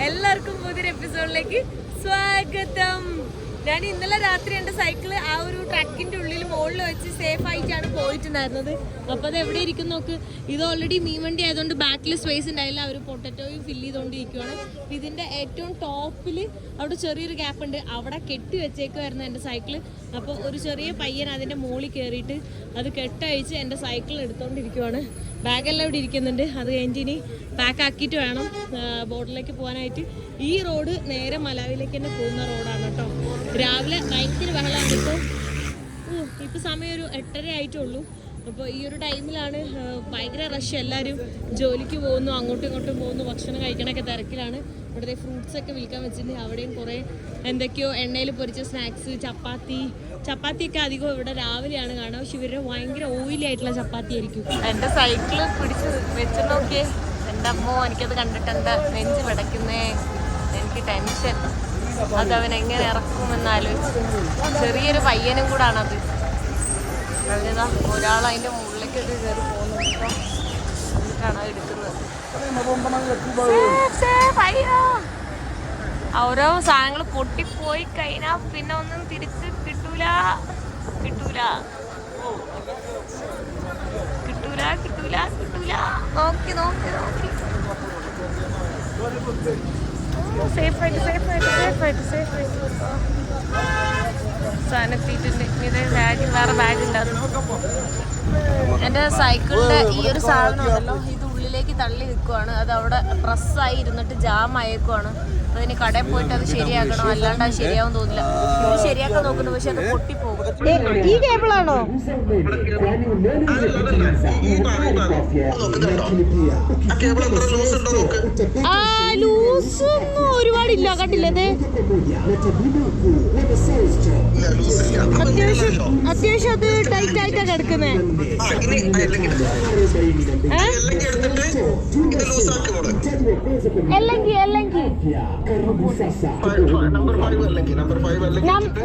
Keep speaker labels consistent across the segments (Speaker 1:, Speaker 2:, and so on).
Speaker 1: എല്ലാവർക്കും പുതിയൊരു എപ്പിസോഡിലേക്ക് സ്വാഗതം. ഞാൻ ഇന്നലെ രാത്രി എൻ്റെ സൈക്കിള് ആ ഒരു ട്രക്കിന്റെ ഉള്ളിൽ മുകളിൽ വെച്ച് സേഫ് ആയിട്ടാണ് പോയിട്ടുണ്ടായിരുന്നത്. അപ്പോൾ അത് എവിടെ ഇരിക്കും നോക്ക്. ഇത് ഓൾറെഡി മീൻ വണ്ടി ആയതുകൊണ്ട് ബാക്കിൽ സ്പേസ് ഉണ്ടായില്ല. അവർ പൊട്ടറ്റോയും ഫില്ല് ചെയ്തുകൊണ്ടിരിക്കുകയാണ്. ഇതിൻ്റെ ഏറ്റവും ടോപ്പിൽ അവിടെ ചെറിയൊരു ഗ്യാപ്പ് ഉണ്ട്, അവിടെ കെട്ടി വെച്ചേക്കുമായിരുന്നു എൻ്റെ സൈക്കിള്. അപ്പോൾ ഒരു ചെറിയ പയ്യൻ അതിൻ്റെ മുകളിൽ കയറിയിട്ട് അത് കെട്ടഴിച്ച് എൻ്റെ സൈക്കിൾ എടുത്തുകൊണ്ടിരിക്കുവാണ്. ബാഗെല്ലാം ഇവിടെ ഇരിക്കുന്നുണ്ട്. അത് കഴിഞ്ഞിട്ട് ഇനി പാക്ക് ആക്കിയിട്ട് വേണം ബോർഡിലേക്ക് പോകാനായിട്ട്. ഈ റോഡ് നേരെ മലാവിലേക്ക് തന്നെ പോകുന്ന റോഡാണ് കേട്ടോ. രാവിലെ ഭയങ്കര ബഹളമാണ്. ഇപ്പോൾ സമയം ഒരു 8:30 ആയിട്ടുള്ളൂ. അപ്പോൾ ഈ ഒരു ടൈമിലാണ് ഭയങ്കര റഷ്. എല്ലാവരും ജോലിക്ക് പോകുന്നു, അങ്ങോട്ടും ഇങ്ങോട്ടും പോകുന്നു, ഭക്ഷണം കഴിക്കണമൊക്കെ തിരക്കിലാണ്. ഇവിടുത്തെ ഫ്രൂട്ട്സൊക്കെ വിൽക്കാൻ വെച്ചിട്ടുണ്ട്. അവിടെയും കുറേ എന്തൊക്കെയോ എണ്ണയിൽ പൊരിച്ച സ്നാക്സ്, ചപ്പാത്തിയൊക്കെ അധികം ഇവിടെ രാവിലെയാണ് കാണുക. പക്ഷെ ഇവരുടെ ഭയങ്കര ഓയിലി ആയിട്ടുള്ള ചപ്പാത്തി ആയിരിക്കും. എൻ്റെ സൈക്കിള് പിടിച്ച് വെച്ച് നോക്കിയേ. എൻ്റെ അമ്മോ, എനിക്കത് കണ്ടിട്ട് എൻ്റെ നെഞ്ച് പിടയ്ക്കുന്നേ. എനിക്ക് ടെൻഷൻ. അതവൻ എങ്ങനെ ഇറക്കുമെന്നാലോചിച്ച്. ചെറിയൊരു പയ്യനും കൂടാണത്. അതിതാ ഒരാൾ അതിൻ്റെ മുകളിലേക്ക് കയറി പോകുന്നു. എന്നിട്ടാണ് അത് എടുക്കുന്നത്. ഓരോ സാധനങ്ങൾ പൊട്ടിപ്പോയി കഴിഞ്ഞാൽ പിന്നെ ഒന്നും തിരിച്ച് കിട്ടൂല. നോക്കി സേഫായിട്ട് സാധനത്തിട്ടുണ്ട്. ഇത് ബാഗ്, വേറെ ബാഗ് ഉണ്ടായിരുന്നു. എൻ്റെ സൈക്കിളിൻ്റെ ഈ ഒരു സാധനം ഉണ്ടല്ലോ, ഇത് ഉള്ളിലേക്ക് തള്ളി നിൽക്കുവാണ്. അത് അവിടെ പ്രസ്സായി ഇരുന്നിട്ട് ജാം ആയേക്കുവാണ്. അതിന് കടയിൽ പോയിട്ട് അത് ശരിയാക്കണം, അല്ലാണ്ട് അത് ശരിയാവും തോന്നില്ല. ഇത് ശരിയാക്കാൻ നോക്കുന്നു, പക്ഷെ അത് പൊട്ടിപ്പോകും. ഈ കേബിളാണോ? ലൂസ് ഒന്നും ഒരുപാടില്ല, കണ്ടില്ലേ? അത്യാവശ്യം അത് ടൈറ്റ് ആയിട്ടാ കിടക്കുന്നേ. അല്ലെങ്കിൽ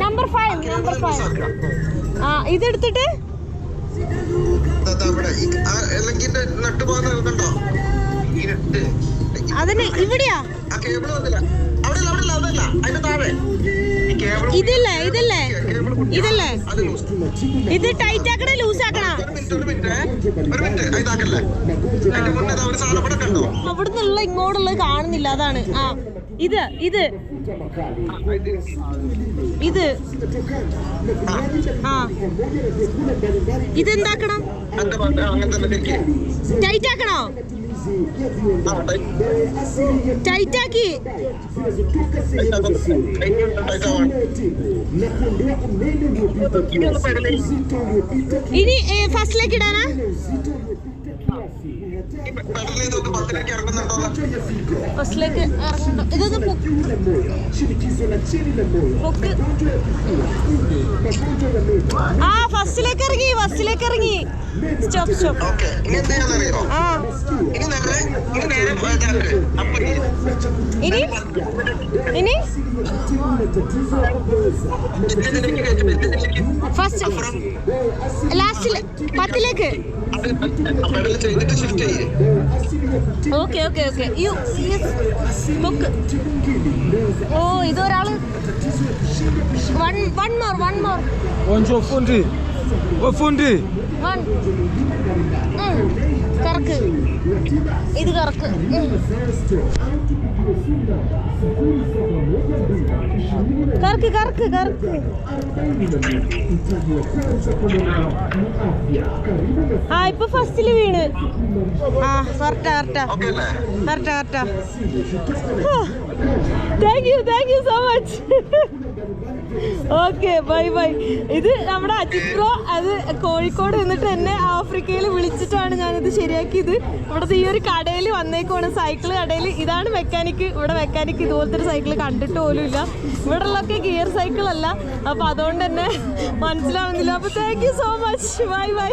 Speaker 1: നമ്പർ 5. ആ, ഇതെടുത്തിട്ട് അതിന് ഇവിടെയാ. ഇതല്ലേ ഇത് ടൈറ്റ് ആക്കണേ ലൂസ് ആക്കണ? അവിടുന്നുള്ള ഇങ്ങോട്ടുള്ളത് കാണുന്നില്ല, അതാണ്. ആ, ഇത് ആ, ഇതെന്താക്കണം? ടൈറ്റ് ആക്കണോ? ടൈറ്റാക്കി. ഇനി ഫസ്റ്റിലേക്ക് ഇടാനാ? ഫസ്റ്റിലേക്ക് ഇതൊന്ന് ആ, ഫസ്റ്റിലേക്ക് ഇറങ്ങി. സ്റ്റോപ്പ്. ആ, ഇനി ഫസ്റ്റ് ലാസ്റ്റിൽ 10ലേക്ക്. ഓക്കെ. ഓ, ഇതൊരാള് one more. കറക്ക്, ഇത് കറക്ക്. ആ, ഇപ്പൊ ഫസ്റ്റില് വീണ്. ആ, കറക്റ്റാ. Thank you so much. Okay, bye. ഇത് നമ്മുടെ അജിത് ബ്രോ, അത് കോഴിക്കോട് നിന്നിട്ട് എന്നെ ആഫ്രിക്കയിൽ വിളിച്ചിട്ടാണ് ഞാനിത് ശരിയാക്കിയത്. ഇവിടുത്തെ ഈ ഒരു കടയിൽ വന്നേക്കുവാണ്, സൈക്കിൾ കടയിൽ. ഇതാണ് മെക്കാനിക്ക്. ഇവിടെ മെക്കാനിക്ക് ഇതുപോലത്തെ ഒരു സൈക്കിൾ കണ്ടിട്ട് പോലും ഇല്ല. ഇവിടെ ഉള്ളൊക്കെ ഗിയർ സൈക്കിൾ അല്ല. അപ്പോൾ അതുകൊണ്ട് തന്നെ മനസ്സിലാവുന്നില്ല. അപ്പോൾ thank you so much. Bye.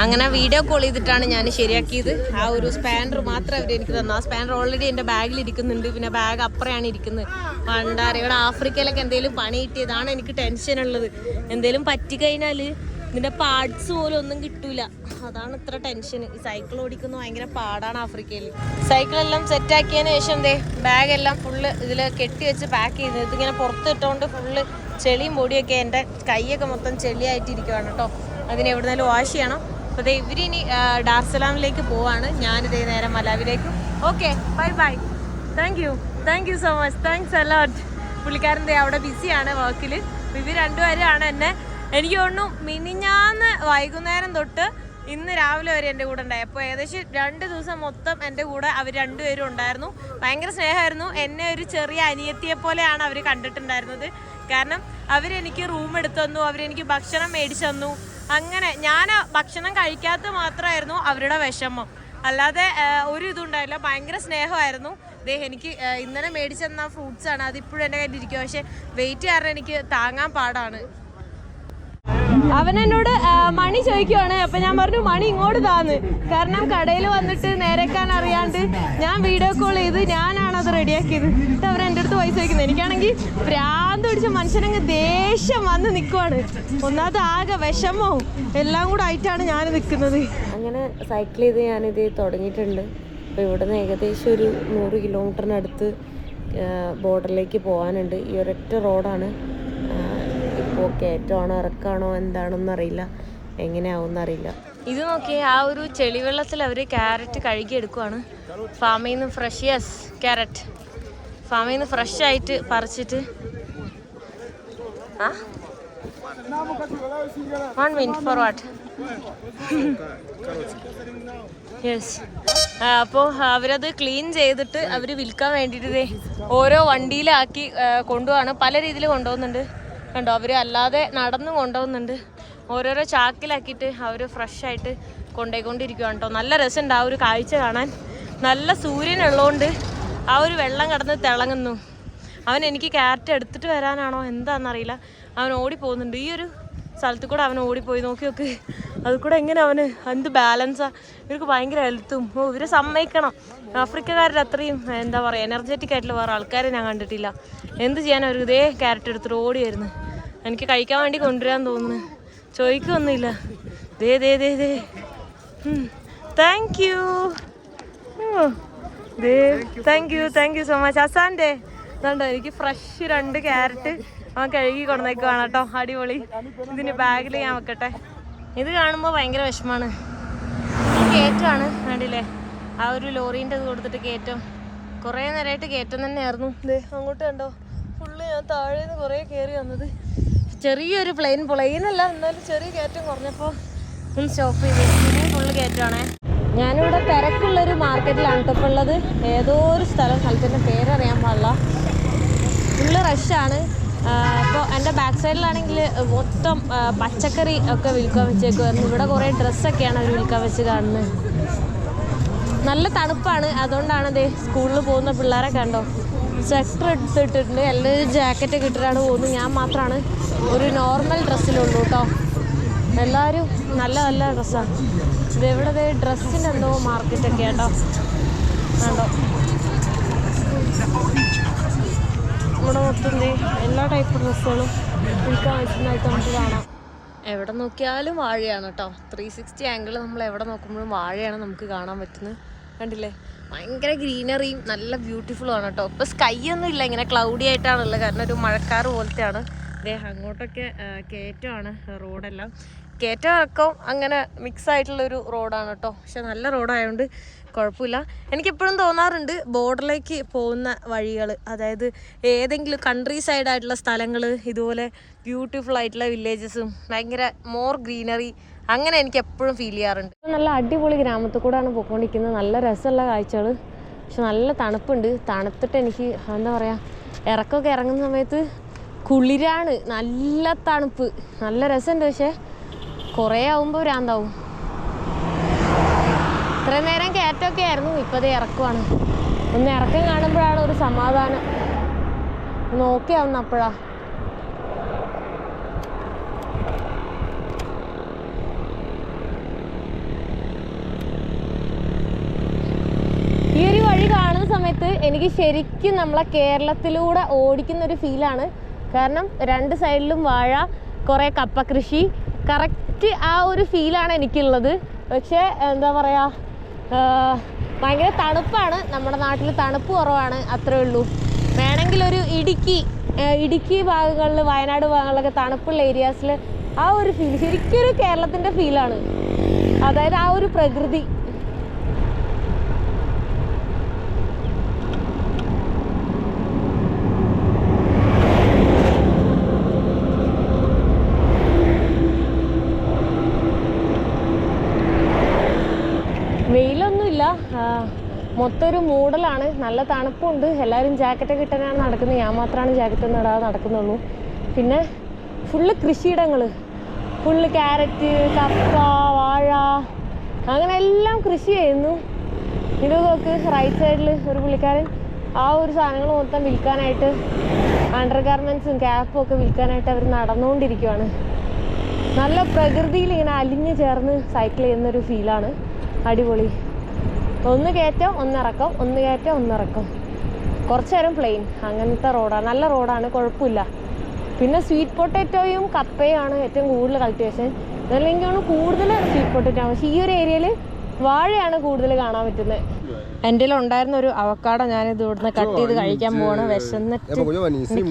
Speaker 1: അങ്ങനെ വീഡിയോ കോൾ ചെയ്തിട്ടാണ് ഞാൻ ശരിയാക്കിയത്. ആ ഒരു സ്പാനർ മാത്രമേ അവർ എനിക്ക് തന്നു. ആ സ്പാനർ ഓൾറെഡി എൻ്റെ ബാഗിൽ ഇരിക്കുന്നുണ്ട്. പിന്നെ ബാഗ് അപ്പുറയാണ് ഇരിക്കുന്നത്. പണ്ടാറ് ഇവിടെ ആഫ്രിക്കയിലൊക്കെ എന്തെങ്കിലും പണി കിട്ടിയതാണ് എനിക്ക് ടെൻഷൻ ഉള്ളത്. എന്തെങ്കിലും പറ്റിക്കഴിഞ്ഞാൽ ഇതിന്റെ പാർട്സ് പോലും ഒന്നും കിട്ടൂല. അതാണ് ഇത്ര ടെൻഷൻ. ഈ സൈക്കിൾ ഓടിക്കുന്നത് ഭയങ്കര പാടാണ് ആഫ്രിക്കയിൽ. സൈക്കിളെല്ലാം സെറ്റാക്കിയതിന് ശേഷം ബാഗെല്ലാം ഫുള്ള് ഇതിൽ കെട്ടി വെച്ച് പാക്ക് ചെയ്ത് ഇതിങ്ങനെ പുറത്തിട്ടുകൊണ്ട് ഫുള്ള് ചെളിയും പൊടിയൊക്കെ എൻ്റെ കൈയൊക്കെ മൊത്തം ചെളിയായിട്ടിരിക്കുവാണ് കേട്ടോ. അതിന് എവിടുന്നാലും വാഷ് ചെയ്യണം. അപ്പോൾ ഇവരിനി ഡാർസലാമിലേക്ക് പോവാണ്. ഞാനിതേ നേരെ മലാവിലേക്ക്. Okay, bye bye. Thank you so much. Thanks a lot. പുള്ളിക്കാരൻ്റെ അവിടെ ബിസിയാണ് വർക്കിൽ. ഇവർ രണ്ടുപേരാണ് എന്നെ, എനിക്ക് തോന്നുന്നു മിനിഞ്ഞാന്ന് വൈകുന്നേരം തൊട്ട് ഇന്ന് രാവിലെ വരെ എൻ്റെ കൂടെ ഉണ്ടായി. അപ്പോൾ ഏകദേശം 2 ദിവസം മൊത്തം എൻ്റെ കൂടെ അവർ രണ്ടുപേരും ഉണ്ടായിരുന്നു. ഭയങ്കര സ്നേഹമായിരുന്നു. എന്നെ ഒരു ചെറിയ അനിയത്തിയെ പോലെയാണ് അവർ കണ്ടിട്ടുണ്ടായിരുന്നത്. കാരണം അവരെനിക്ക് റൂം എടുത്തു തന്നു, അവരെനിക്ക് ഭക്ഷണം മേടിച്ചു തന്നു. അങ്ങനെ ഞാൻ ഭക്ഷണം കഴിക്കാത്ത മാത്രമായിരുന്നു അവരുടെ വിഷമം, അല്ലാതെ ഒരു ഇതും ഉണ്ടായില്ല. ഭയങ്കര സ്നേഹമായിരുന്നു. എനിക്ക് ഇന്നലെ മേടിച്ചു തന്ന ഫ്രൂട്ട്സാണ്, അതിപ്പോഴും എൻ്റെ കയ്യിലിരിക്കുക. പക്ഷെ വെയിറ്റ് കാരണം എനിക്ക് താങ്ങാൻ പാടാണ്. അവൻ എന്നോട് മണി ചോദിക്കുവാണ്. അപ്പം ഞാൻ പറഞ്ഞു മണി ഇങ്ങോട്ട് താന്ന്. കാരണം കടയിൽ വന്നിട്ട് നേരേക്കാൻ അറിയാണ്ട് ഞാൻ വീഡിയോ കോൾ ചെയ്ത് ഞാനാണ് അത് റെഡിയാക്കിയത്. എന്നിട്ട് അവൻ എൻ്റെ അടുത്ത് പൈസ ചോദിക്കുന്നത്. എനിക്കാണെങ്കിൽ ഭ്രാന്ത് പിടിച്ച മനുഷ്യനങ്ങ് ദേഷ്യം വന്ന് നിൽക്കുവാണ്. ഒന്നാമത് ആകെ വിഷമവും എല്ലാം കൂടെ ആയിട്ടാണ് ഞാൻ നിൽക്കുന്നത്. അങ്ങനെ സൈക്കിൾ ചെയ്ത് ഞാനിത് തുടങ്ങിയിട്ടുണ്ട്. അപ്പോൾ ഇവിടുന്ന് ഏകദേശം ഒരു 100 കിലോമീറ്ററിനടുത്ത് ബോർഡറിലേക്ക് പോകാനുണ്ട്. ഈ ഒരൊറ്റ റോഡാണ്. ഇപ്പോൾ കയറ്റമാണോ ഇറക്കാണോ എന്താണെന്ന് അറിയില്ല, എങ്ങനെയാവുമെന്ന് അറിയില്ല. ഇത് നോക്കിയേ, ആ ഒരു ചെളിവെള്ളത്തിൽ അവർ ക്യാരറ്റ് കഴുകിയെടുക്കുവാണ്. ഫാമിൽ നിന്ന് ക്യാരറ്റ് ഫാമിൽ നിന്ന് ഫ്രഷ് ആയിട്ട് പറിച്ചിട്ട് 1 minute for what? യെസ്. അപ്പോൾ അവരത് ക്ലീൻ ചെയ്തിട്ട് അവർ വിൽക്കാൻ വേണ്ടിയിട്ട് ഓരോ വണ്ടിയിലാക്കി കൊണ്ടുപോവാണ്. പല രീതിയിൽ കൊണ്ടുപോകുന്നുണ്ട് കണ്ടോ. അവർ അല്ലാതെ നടന്നു കൊണ്ടുപോകുന്നുണ്ട്. ഓരോരോ ചാക്കിലാക്കിയിട്ട് അവർ ഫ്രഷ് ആയിട്ട് കൊണ്ടുപോയിക്കൊണ്ടിരിക്കുകയാണ് കേട്ടോ. നല്ല രസമുണ്ട് ആ ഒരു കാഴ്ച കാണാൻ. നല്ല സൂര്യനുള്ളതുകൊണ്ട് ആ ഒരു വെള്ളം കിടന്ന് തിളങ്ങുന്നു. അവൻ എനിക്ക് ക്യാരറ്റ് എടുത്തിട്ട് വരാനാണോ എന്താണെന്നറിയില്ല, അവൻ ഓടിപ്പോകുന്നുണ്ട്. ഈ ഒരു സ്ഥലത്ത് കൂടെ അവൻ ഓടിപ്പോയി. നോക്കി നോക്ക്, അത് കൂടെ എങ്ങനെ അവന് എന്ത് ബാലൻസാണ്. ഇവർക്ക് ഭയങ്കര ഹെൽത്തും. ഇവരെ സമ്മതിക്കണം. ആഫ്രിക്കക്കാരുടെ അത്രയും എന്താ പറയുക എനർജറ്റിക് ആയിട്ടുള്ള വേറെ ആൾക്കാരെ ഞാൻ കണ്ടിട്ടില്ല. എന്ത് ചെയ്യാൻ അവർക്ക് ഇതേ ക്യാരറ്റ് എടുത്തിട്ട് ഓടിയായിരുന്നു. എനിക്ക് കഴിക്കാൻ വേണ്ടി കൊണ്ടുവരാൻ തോന്നുന്നു. ചോദിക്കൊന്നുമില്ല. Thank you so much. അസാൻ്റെ ഇതുണ്ടോ, എനിക്ക് ഫ്രഷ് 2 ക്യാരറ്റ് അവൻ കഴുകി കൊണ്ടുവന്നേക്കുവാണ് കേട്ടോ. അടിപൊളി. ഇതിന് ബാഗിൽ ഞാൻ വെക്കട്ടെ. ഇത് കാണുമ്പോൾ ഭയങ്കര വിഷമമാണ്. കയറ്റമാണ് കണ്ടില്ലേ, ആ ഒരു ലോറീൻ്റെ ഇത് കൊടുത്തിട്ട് കയറ്റം. കുറേ നേരമായിട്ട് കയറ്റം തന്നെയായിരുന്നു. ഇത് അങ്ങോട്ട് കണ്ടോ, ഫുള്ള് ഞാൻ താഴെ നിന്ന് കുറേ കയറി വന്നത്. ചെറിയൊരു പ്ലെയിനല്ല, എന്നാലും ചെറിയ കയറ്റം കുറഞ്ഞപ്പോൾ ഒന്ന് സ്റ്റോപ്പ് ചെയ്ത്. ഇനിയും ഫുള്ള് കയറ്റമാണേ. ഞാനിവിടെ തിരക്കുള്ളൊരു മാർക്കറ്റിലാണ് കേട്ടോ ഉള്ളത്. ഏതോ ഒരു സ്ഥലത്തിൻ്റെ പേരറിയാൻ പാടില്ല. ഫുള്ള് റഷാണ്. അപ്പോൾ എൻ്റെ ബാക്ക് സൈഡിലാണെങ്കിൽ മൊത്തം പച്ചക്കറി ഒക്കെ വിൽക്കാൻ വെച്ചേക്കുമായിരുന്നു. ഇവിടെ കുറേ ഡ്രസ്സൊക്കെയാണ് അവർ വിൽക്കാൻ വെച്ച് കാണുന്നത്. നല്ല തണുപ്പാണ്, അതുകൊണ്ടാണ് ഇത് സ്കൂളിൽ പോകുന്ന പിള്ളേരെ കണ്ടോ സ്വെറ്റർ എടുത്തിട്ടുണ്ട്. എല്ലാവരും ജാക്കറ്റൊക്കെ ഇട്ടിട്ടാണ് പോകുന്നത്. ഞാൻ മാത്രമാണ് ഒരു നോർമൽ ഡ്രസ്സിലുള്ളൂ കേട്ടോ. എല്ലാവരും നല്ല നല്ല ഡ്രസ്സാണ്. ഇതെവിടെ ഡ്രസ്സിൻ്റെ എന്തോ മാർക്കറ്റൊക്കെ കേട്ടോ കണ്ടോ. ഇവിടെ മൊത്തം എല്ലാ ടൈപ്പ് ഡ്രസ്സുകളും വിൽക്കാൻ വെച്ചിട്ടുണ്ടായിട്ട് നമുക്ക് കാണാം. എവിടെ നോക്കിയാലും വാഴയാണ് കേട്ടോ. 360 ആംഗിൾ നമ്മൾ എവിടെ നോക്കുമ്പോഴും വാഴയാണ് നമുക്ക് കാണാൻ പറ്റുന്നത്. കണ്ടില്ലേ, ഭയങ്കര ഗ്രീനറിയും നല്ല ബ്യൂട്ടിഫുള്ളും ആണ് കേട്ടോ. ഇപ്പോൾ സ്കൈ ഒന്നും ഇല്ല, ഇങ്ങനെ ക്ലൗഡി ആയിട്ടാണുള്ളത്. കാരണം ഒരു മഴക്കാറ് പോലത്തെയാണ്. അങ്ങോട്ടൊക്കെ കയറ്റമാണ് റോഡെല്ലാം. കയറ്റമൊക്കെ അങ്ങനെ മിക്സ് ആയിട്ടുള്ളൊരു റോഡാണ് കേട്ടോ. പക്ഷെ നല്ല റോഡായതുകൊണ്ട് കുഴപ്പമില്ല. എനിക്കെപ്പോഴും തോന്നാറുണ്ട് ബോർഡറിലേക്ക് പോകുന്ന വഴികൾ, അതായത് ഏതെങ്കിലും കൺട്രി സൈഡായിട്ടുള്ള സ്ഥലങ്ങൾ, ഇതുപോലെ ബ്യൂട്ടിഫുൾ ആയിട്ടുള്ള വില്ലേജസും ഭയങ്കര മോർ ഗ്രീനറി, അങ്ങനെ എനിക്ക് എപ്പോഴും ഫീൽ ചെയ്യാറുണ്ട്. നല്ല അടിപൊളി ഗ്രാമത്തിൽ കൂടെയാണ് പോയിക്കൊണ്ടിരിക്കുന്നത്. നല്ല രസമുള്ള കാഴ്ചകൾ. പക്ഷെ നല്ല തണുപ്പുണ്ട്. തണുത്തിട്ട് എനിക്ക് എന്താ പറയുക, ഇറക്കമൊക്കെ ഇറങ്ങുന്ന സമയത്ത് കുളിരാണ്, നല്ല തണുപ്പ്, നല്ല രസമുണ്ട്. പക്ഷേ കുറേ ആവുമ്പോൾ ഭ്രാന്താവും. ഇത്രയും നേരം കയറ്റമൊക്കെ ആയിരുന്നു, ഇപ്പോൾ അത് ഇറക്കമാണ്. ഒന്ന് ഇറക്കം കാണുമ്പോഴാണ് ഒരു സമാധാനം. നോക്കിയാവുന്ന അപ്പോഴാ. ഈ ഒരു വഴി കാണുന്ന സമയത്ത് എനിക്ക് ശരിക്കും നമ്മളെ കേരളത്തിലൂടെ ഓടിക്കുന്നൊരു ഫീലാണ്. കാരണം 2 സൈഡിലും വാഴ, കുറേ കപ്പ കൃഷി, കറക്റ്റ് കറക്റ്റ് ആ ഒരു ഫീലാണ് എനിക്കുള്ളത്. പക്ഷേ എന്താ പറയുക, ഭയങ്കര തണുപ്പാണ്. നമ്മുടെ നാട്ടിൽ തണുപ്പ് കുറവാണ്, അത്രേ ഉള്ളൂ. വേണമെങ്കിൽ ഒരു ഇടുക്കി ഭാഗങ്ങളിൽ, വയനാട് ഭാഗങ്ങളിലൊക്കെ തണുപ്പുള്ള ഏരിയാസിൽ ആ ഒരു ഫീൽ ശരിക്കും ഒരു കേരളത്തിൻ്റെ ഫീലാണ്. അതായത് ആ ഒരു പ്രകൃതി. വെയിലൊന്നുമില്ല, മൊത്തം ഒരു മൂടലാണ്. നല്ല തണുപ്പുണ്ട്. എല്ലാവരും ജാക്കറ്റൊക്കെ ഇട്ടാണ് നടക്കുന്നത്. ഞാൻ മാത്രമാണ് ജാക്കറ്റ് ഒന്നും ഇടാതെ നടക്കുന്നുള്ളൂ. പിന്നെ ഫുള്ള് കൃഷിയിടങ്ങൾ, ഫുള്ള് ക്യാരറ്റ്, കപ്പ, വാഴ, അങ്ങനെ എല്ലാം കൃഷി ചെയ്യുന്നു. ഇത് നോക്ക്, റൈറ്റ് സൈഡിൽ ഒരു പുള്ളിക്കാരൻ ആ ഒരു സാധനങ്ങൾ മൊത്തം വിൽക്കാനായിട്ട്, അണ്ടർ ഗാർമെൻറ്റ്സും ക്യാപ്പും ഒക്കെ വിൽക്കാനായിട്ട് അവർ നടന്നുകൊണ്ടിരിക്കുകയാണ്. നല്ല പ്രകൃതിയിൽ ഇങ്ങനെ അലിഞ്ഞു ചേർന്ന് സൈക്കിൾ ചെയ്യുന്നൊരു ഫീലാണ്. അടിപൊളി. ഒന്ന് കയറ്റം ഒന്നിറക്കം, ഒന്ന് കയറ്റം ഒന്നിറക്കം, കുറച്ച് നേരം പ്ലെയിൻ. അങ്ങനത്തെ റോഡാണ്, നല്ല റോഡാണ്, കുഴപ്പമില്ല. പിന്നെ സ്വീറ്റ് പൊട്ടാറ്റോയും കപ്പയുമാണ് ഏറ്റവും കൂടുതൽ കൾട്ടിവേഷൻ. അതല്ലെങ്കിൽ കൂടുതൽ സ്വീറ്റ് പൊട്ടാറ്റോ ആണ്. പക്ഷേ ഈ ഒരു ഏരിയയിൽ വാഴയാണ് കൂടുതൽ കാണാൻ പറ്റുന്നത്. എൻ്റെ ഉണ്ടായിരുന്ന ഒരു അവക്കാടോ ഞാനിത് ഇവിടുന്ന് കട്ട് ചെയ്ത് കഴിക്കാൻ പോവാണ്. വിശന്നിട്ട്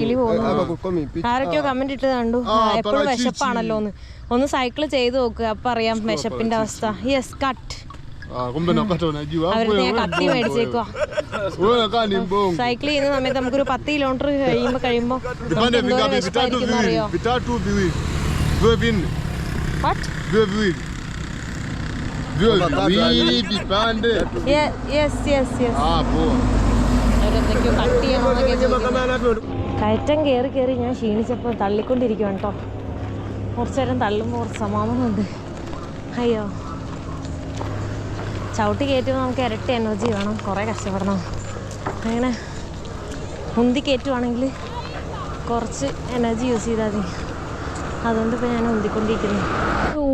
Speaker 1: കിളി പോകുന്നു. ആരൊക്കെയോ കമന്റ് ഇട്ട് കണ്ടു, എപ്പോഴും വിശപ്പാണല്ലോ എന്ന്. ഒന്ന് സൈക്കിൾ ചെയ്ത് നോക്കുക, അപ്പം അറിയാം വിശപ്പിന്റെ അവസ്ഥ. Yes, cut. അവരുടെ ഞാൻ കത്തി മേടിച്ചേക്കുവാ. സൈക്കിൾ ചെയ്യുന്ന സമയത്ത് നമുക്കൊരു 10 കിലോമീറ്റർ കഴിയുമ്പോ അറിയോ? കയറ്റം കയറി ഞാൻ ക്ഷീണിച്ചപ്പോൾ തള്ളിക്കൊണ്ടിരിക്കുവാണ് കേട്ടോ. കുറച്ചു നേരം തള്ളുമ്പോൾ കുറച്ച് സമാധാനമുണ്ട്. അയ്യോ, ചവിട്ടി കയറ്റുമ്പോൾ നമുക്ക് ഇരട്ടി എനർജി വേണം, കുറേ കഷ്ടപ്പെടണം. അങ്ങനെ മുന്തി കയറ്റുവാണെങ്കിൽ കുറച്ച് എനർജി യൂസ് ചെയ്താൽ മതി. അതുകൊണ്ട് ഇപ്പോൾ ഞാൻ ഉന്തിക്കൊണ്ടിരിക്കുന്നു.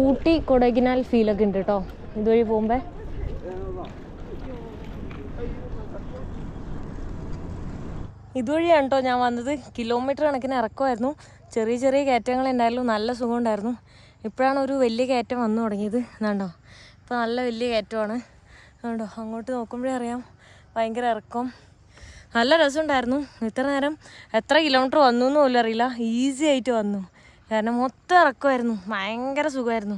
Speaker 1: ഊട്ടി കൊടൈക്കനാൽ ഫീലൊക്കെ ഉണ്ട് കേട്ടോ ഇതുവഴി പോകുമ്പോൾ. ഇതുവഴിയാണ് കേട്ടോ ഞാൻ വന്നത്. കിലോമീറ്റർ കണക്കിന് ഇറക്കമായിരുന്നു. ചെറിയ ചെറിയ കയറ്റങ്ങൾ ഉണ്ടായിരുന്നു, നല്ല സുഖം ഉണ്ടായിരുന്നു. ഇപ്പോഴാണ് ഒരു വലിയ കയറ്റം വന്നു തുടങ്ങിയത്. എന്നാണ്ടോ ഇപ്പോൾ നല്ല വലിയ കയറ്റമാണ്. അതുകൊണ്ടോ അങ്ങോട്ട് നോക്കുമ്പോഴേ അറിയാം ഭയങ്കര ഇറക്കം. നല്ല രസമുണ്ടായിരുന്നു. ഇത്ര നേരം എത്ര കിലോമീറ്റർ വന്നു എന്ന് പോലും അറിയില്ല. ഈസി ആയിട്ട് വന്നു, കാരണം മൊത്തം ഇറക്കമായിരുന്നു. ഭയങ്കര സുഖമായിരുന്നു.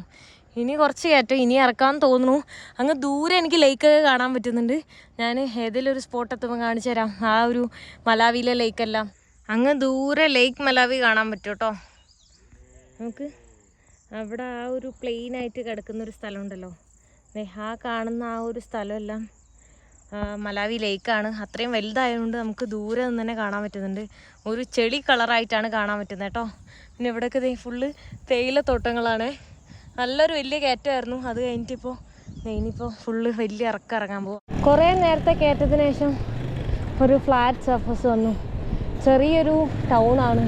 Speaker 1: ഇനി കുറച്ച് കയറ്റം, ഇനി ഇറക്കാമെന്ന് തോന്നുന്നു. അങ്ങ് ദൂരെ എനിക്ക് ലേക്കൊക്കെ കാണാൻ പറ്റുന്നുണ്ട്. ഞാൻ ഏതെങ്കിലും ഒരു സ്പോട്ട് എത്തുമ്പോൾ കാണിച്ചു തരാം. ആ ഒരു മലാവിയിലെ ലേക്കെല്ലാം അങ്ങ് ദൂരെ ലേക്ക് മലാവി കാണാൻ പറ്റും കേട്ടോ. നമുക്ക് അവിടെ ആ ഒരു പ്ലെയിനായിട്ട് കിടക്കുന്നൊരു സ്ഥലമുണ്ടല്ലോ, ആ കാണുന്ന ആ ഒരു സ്ഥലമെല്ലാം മലാവി ലേക്കാണ്. അത്രയും വലുതായതുകൊണ്ട് നമുക്ക് ദൂരെ നിന്ന് തന്നെ കാണാൻ പറ്റുന്നുണ്ട്. ഒരു ചെളി കളറായിട്ടാണ് കാണാൻ പറ്റുന്നത് കേട്ടോ. പിന്നെ ഇവിടെയൊക്കെ ഫുള്ള് തേയിലത്തോട്ടങ്ങളാണ്. നല്ലൊരു വലിയ കയറ്റമായിരുന്നു. അത് കഴിഞ്ഞിട്ടിപ്പോൾ ഇനിയിപ്പോൾ ഫുള്ള് വലിയ ഇറങ്ങാൻ പോകും. കുറേ നേരത്തെ കയറ്റത്തിന് ശേഷം ഒരു ഫ്ലാറ്റ് സർഫസ് വന്നു. ചെറിയൊരു ടൗണാണ്.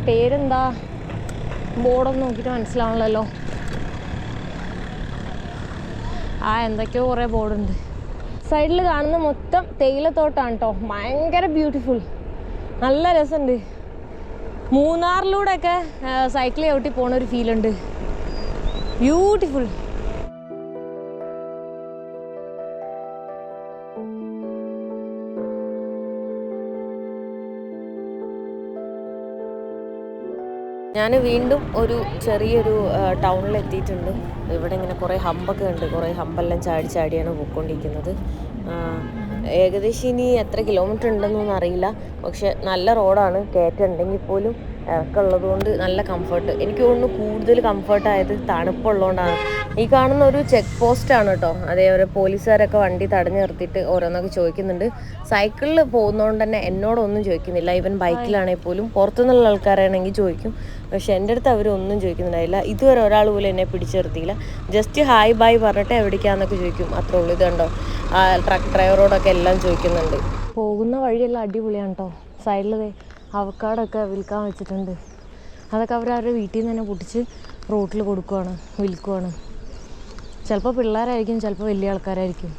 Speaker 1: പേരെന്താ ബോർഡൊന്നും നോക്കിയിട്ട് മനസ്സിലാവണല്ലോ. എന്തൊക്കെയോ കുറേ ബോർഡുണ്ട്. സൈഡിൽ കാണുന്ന മൊത്തം തേയിലത്തോട്ടാണ് കേട്ടോ. ഭയങ്കര ബ്യൂട്ടിഫുൾ, നല്ല രസമുണ്ട്. മൂന്നാറിലൂടെയൊക്കെ സൈക്കിൾ ചവിട്ടി പോണ ഒരു ഫീലുണ്ട്. ബ്യൂട്ടിഫുൾ. ഞാൻ വീണ്ടും ഒരു ചെറിയൊരു ടൗണിൽ എത്തിയിട്ടുണ്ട്. ഇവിടെ ഇങ്ങനെ കുറേ ഹമ്പൊക്കെ ഉണ്ട്. കുറേ ഹമ്പെല്ലാം ചാടിയാണ് പോയിക്കൊണ്ടിരിക്കുന്നത്. ഏകദേശം ഇനി എത്ര കിലോമീറ്റർ ഉണ്ടെന്നൊന്നും അറിയില്ല. പക്ഷെ നല്ല റോഡാണ്. കയറ്റം ഉണ്ടെങ്കിൽ പോലും ഇറക്കമുള്ളത് കൊണ്ട് നല്ല കംഫർട്ട്. എനിക്ക് തോന്നുന്നു കൂടുതൽ കംഫർട്ടായത് തണുപ്പുള്ളതുകൊണ്ടാണ്. ഈ കാണുന്ന ഒരു ചെക്ക് പോസ്റ്റാണ് കേട്ടോ. അതേപോലെ പോലീസുകാരൊക്കെ വണ്ടി തടഞ്ഞു നിർത്തിയിട്ട് ഓരോന്നൊക്കെ ചോദിക്കുന്നുണ്ട്. സൈക്കിളിൽ പോകുന്നതുകൊണ്ട് തന്നെ എന്നോടൊന്നും ചോദിക്കുന്നില്ല. ഈവൻ ബൈക്കിലാണെങ്കിൽ പോലും പുറത്തുനിന്നുള്ള ആൾക്കാരാണെങ്കിൽ ചോദിക്കും. പക്ഷെ എൻ്റെ അടുത്ത് അവരൊന്നും ചോദിക്കുന്നുണ്ടായില്ല. ഇതുവരെ ഒരാൾ പോലും എന്നെ പിടിച്ചു നിർത്തിയില്ല. ജസ്റ്റ് ഹായ് ബായ് പറഞ്ഞിട്ട് എവിടേക്കാന്നൊക്കെ ചോദിക്കും, അത്രേ ഉള്ളൂ. ഇതുണ്ടോ ആ ട്രക്ക് ഡ്രൈവറോടൊക്കെ എല്ലാം ചോദിക്കുന്നുണ്ട്. പോകുന്ന വഴിയെല്ലാം അടിപൊളിയാണ് കേട്ടോ. സൈഡിൽ അവക്കാടൊക്കെ വിൽക്കാൻ വെച്ചിട്ടുണ്ട്. അതൊക്കെ അവരവരുടെ വീട്ടിൽ നിന്ന് തന്നെ പൊട്ടിച്ച് റോട്ടിൽ കൊടുക്കുവാണ്, വിൽക്കുവാണ്. ചിലപ്പോൾ പിള്ളേരായിരിക്കും, ചിലപ്പോൾ വലിയ ആൾക്കാരായിരിക്കും.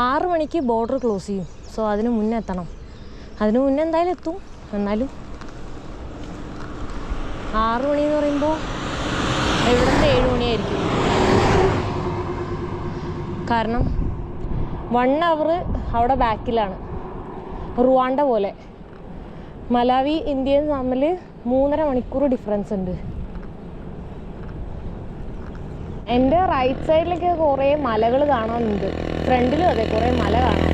Speaker 1: 6 മണിക്ക് ബോർഡർ ക്ലോസ് ചെയ്യും. സോ അതിന് മുന്നേ എത്തണം. അതിന് മുന്നേ എന്തായാലും എത്തും. എന്നാലും 6 മണി എന്ന് പറയുമ്പോൾ ഇവിടുത്തെ 7 മണിയായിരിക്കും. കാരണം 1 അവർ അവിടെ ബാക്കിലാണ്. റുവാണ്ട പോലെ. മലാവി ഇന്ത്യയും തമ്മിൽ 3.5 മണിക്കൂർ ഡിഫറൻസ് ഉണ്ട്. എൻ്റെ റൈറ്റ് സൈഡിലേക്ക് കുറേ മലകൾ കാണാനുണ്ട്. ഫ്രണ്ടിലും അതെ, കുറേ മല കാണാം.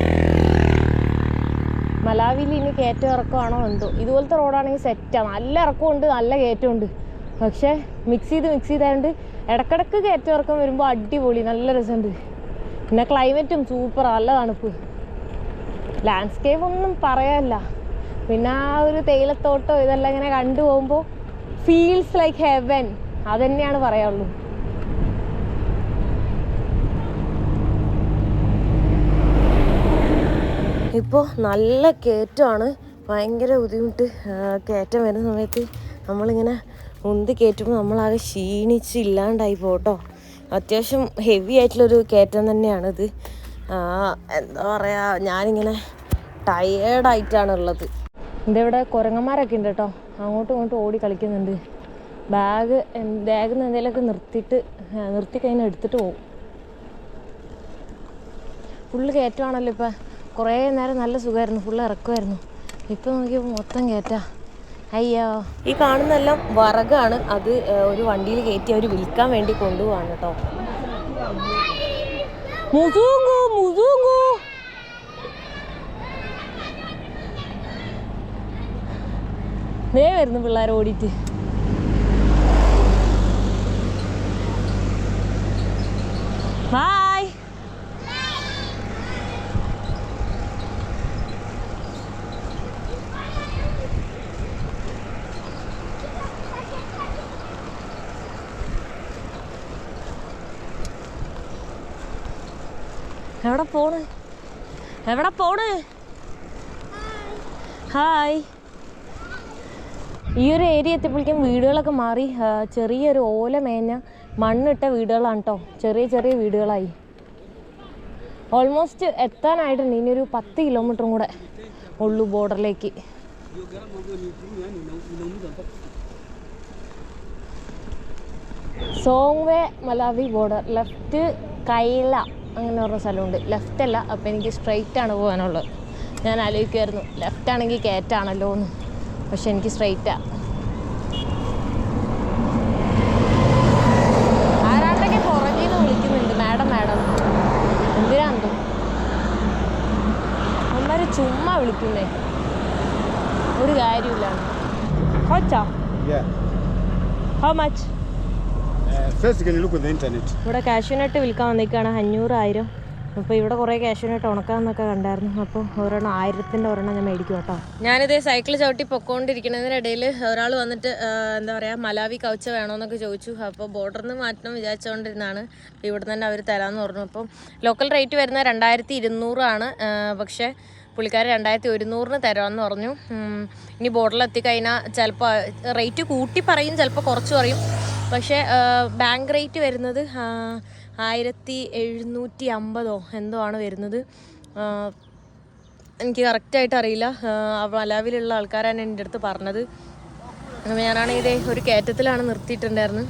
Speaker 1: മലാവിയിൽ ഇനി കയറ്റം ഇറക്കമാണോ എന്തോ. ഇതുപോലത്തെ റോഡാണെങ്കിൽ സെറ്റാണ്. നല്ല ഇറക്കമുണ്ട്, നല്ല കയറ്റമുണ്ട്. പക്ഷേ മിക്സ് ചെയ്തായതുകൊണ്ട് ഇടക്കിടക്ക് കയറ്റം ഇറക്കം വരുമ്പോൾ അടിപൊളി, നല്ല രസമുണ്ട്. പിന്നെ ക്ലൈമറ്റും സൂപ്പർ, നല്ല തണുപ്പ്. ലാൻഡ്സ്കേപ്പ് ഒന്നും പറയാനില്ല. പിന്നെ ആ ഒരു തേയിലത്തോട്ടോ ഇതെല്ലാം ഇങ്ങനെ കണ്ടു പോകുമ്പോൾ ഫീൽസ് ലൈക്ക് ഹെവൻ, അതുതന്നെയാണ് പറയാനുള്ളൂ. ഇപ്പോൾ നല്ല കയറ്റമാണ്, ഭയങ്കര ബുദ്ധിമുട്ട്. കയറ്റം വരുന്ന സമയത്ത് നമ്മളിങ്ങനെ ഉന്തി കയറ്റുമ്പോൾ നമ്മളാകെ ക്ഷീണിച്ചില്ലാണ്ടായി പോട്ടോ. അത്യാവശ്യം ഹെവി ആയിട്ടുള്ളൊരു കയറ്റം തന്നെയാണിത്. എന്താ പറയുക, ഞാനിങ്ങനെ ടയേർഡായിട്ടാണ് ഉള്ളത്. ഇതിവിടെ കുരങ്ങന്മാരൊക്കെ ഉണ്ട് കേട്ടോ, അങ്ങോട്ടും ഇങ്ങോട്ടും ഓടി കളിക്കുന്നുണ്ട്. ബാഗിൽ നിന്ന് എന്തെങ്കിലുമൊക്കെ നിർത്തി കഴിഞ്ഞാൽ എടുത്തിട്ട് പോകും. ഫുള്ള് കയറ്റമാണല്ലോ ഇപ്പം. കുറേ നേരം നല്ല സുഖമായിരുന്നു, ഫുള്ള് ഇറക്കുമായിരുന്നു. ഇപ്പം നോക്കിയപ്പോൾ മൊത്തം കയറ്റാ. അയ്യോ, ഈ കാണുന്നതെല്ലാം വിറകാണ്. അത് ഒരു വണ്ടിയിൽ കയറ്റി അവർ വിൽക്കാൻ വേണ്ടി കൊണ്ടുപോവാണ് കേട്ടോ. ദേ വരുന്നു പിള്ളേർ ഓടിയിട്ട്. ബായ്. എവിടെ പോണ്? ഹായ്. ഈ ഒരു ഏരിയ എത്തിയപ്പോഴേക്കും വീടുകളൊക്കെ മാറി. ചെറിയൊരു ഓല മേഞ്ഞ മണ്ണിട്ട വീടുകളാണ് കേട്ടോ. ചെറിയ വീടുകളായി. ഓൾമോസ്റ്റ് എത്താനായിട്ടുണ്ട്. ഇനിയൊരു 10 കിലോമീറ്ററും കൂടെ ഉള്ളൂ ബോർഡറിലേക്ക്. സോങ്വേ മലാവി ബോർഡർ. ലെഫ്റ്റ് കൈല അങ്ങനെ പറഞ്ഞ സ്ഥലമുണ്ട്. ലെഫ്റ്റ് അല്ല, അപ്പോൾ എനിക്ക് സ്ട്രെയിറ്റ് ആണ് പോകാനുള്ളത്. ഞാൻ ആലോചിക്കുമായിരുന്നു ലെഫ്റ്റ് ആണെങ്കിൽ കയറ്റാണല്ലോ എന്ന്, പക്ഷെ എനിക്ക് സ്ട്രെയിറ്റാണ്. ആരാണ്ടൊക്കെ പുറകിൽ നിന്ന് വിളിക്കുന്നുണ്ട്, മാഡം എന്തിനാന്തോ അമ്മമാർ ചുമ്മാ വിളിക്കുന്നേ, ഒരു കാര്യമില്ല. How much? ഇവിടെ കാഷ്യൂനട്ട് വിൽക്കാൻ വന്നേക്കാണ് 500,000. അപ്പോൾ ഇവിടെ കുറേ കാഷ്യൂനട്ട് ഉണക്കാമെന്നൊക്കെ കണ്ടായിരുന്നു. അപ്പോൾ 1000-ന്റെ ഒരെണ്ണം ഞാൻ മേടിക്കും കേട്ടോ. ഞാനിത് സൈക്കിൾ ചവിട്ടി പൊക്കോണ്ടിരിക്കുന്നതിനിടയിൽ ഒരാൾ വന്നിട്ട് എന്താ പറയുക, മലാവി കൗച്ച വേണമെന്നൊക്കെ ചോദിച്ചു. അപ്പോൾ ബോർഡറിൽ നിന്ന് മാറ്റണം വിചാരിച്ചുകൊണ്ടിരുന്നതാണ്. അപ്പോൾ ഇവിടെ തന്നെ അവർ തരാമെന്ന് പറഞ്ഞു. അപ്പം ലോക്കൽ റേറ്റ് വരുന്നത് 2200 ആണ്. പക്ഷേ പുള്ളിക്കാർ 2100-ന് തരാമെന്ന് പറഞ്ഞു. ഇനി ബോർഡറിലെത്തിക്കഴിഞ്ഞാൽ ചിലപ്പോൾ റേറ്റ് കൂട്ടി പറയും, ചിലപ്പോൾ കുറച്ച് പറയും. പക്ഷേ ബാങ്ക് റേറ്റ് വരുന്നത് 1750 എന്തോ ആണ് വരുന്നത്. എനിക്ക് കറക്റ്റായിട്ട് അറിയില്ല. മലാവിലുള്ള ആൾക്കാരാണ് എൻ്റെ അടുത്ത് പറഞ്ഞത്. ഞാനാണെങ്കിൽ ഇതേ ഒരു കയറ്റത്തിലാണ് നിർത്തിയിട്ടുണ്ടായിരുന്നത്.